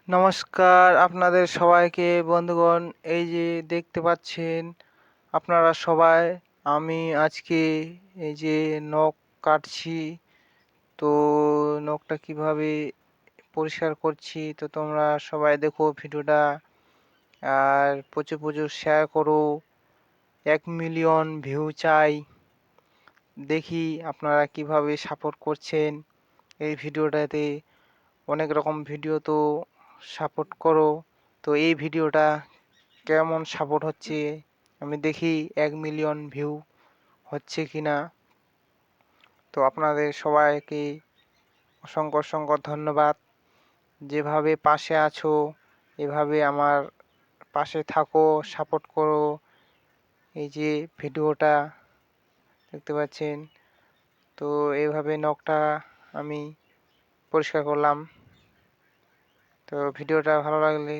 নমস্কার আপনাদের সবাইকে বন্ধুগণ। এই যে দেখতে পাচ্ছেন আপনারা সবাই, আমি আজকে এই যে নখ কাটছি। তো নখটা কিভাবে পরিষ্কার করছি তো তোমরা সবাই দেখো ভিডিওটা, আর প্রচুর প্রচুর শেয়ার করো। 1 মিলিয়ন ভিউ চাই, দেখি আপনারা কিভাবে সাপোর্ট করছেন এই ভিডিওটাতে। অনেক রকম ভিডিও তো সাপোর্ট করো, তো এই ভিডিওটা কেমন সাপোর্ট হচ্ছে আমি দেখি, 1 মিলিয়ন ভিউ হচ্ছে কিনা। তো আপনাদের সবাইকে অসংখ্য অসংখ্য ধন্যবাদ। যেভাবে পাশে আছো এভাবে আমার পাশে থাকো, সাপোর্ট করো। এই যে ভিডিওটা দেখতে পাচ্ছেন, তো এইভাবে নখটা আমি পরিষ্কার করলাম। তো ভিডিওটা ভালো লাগলে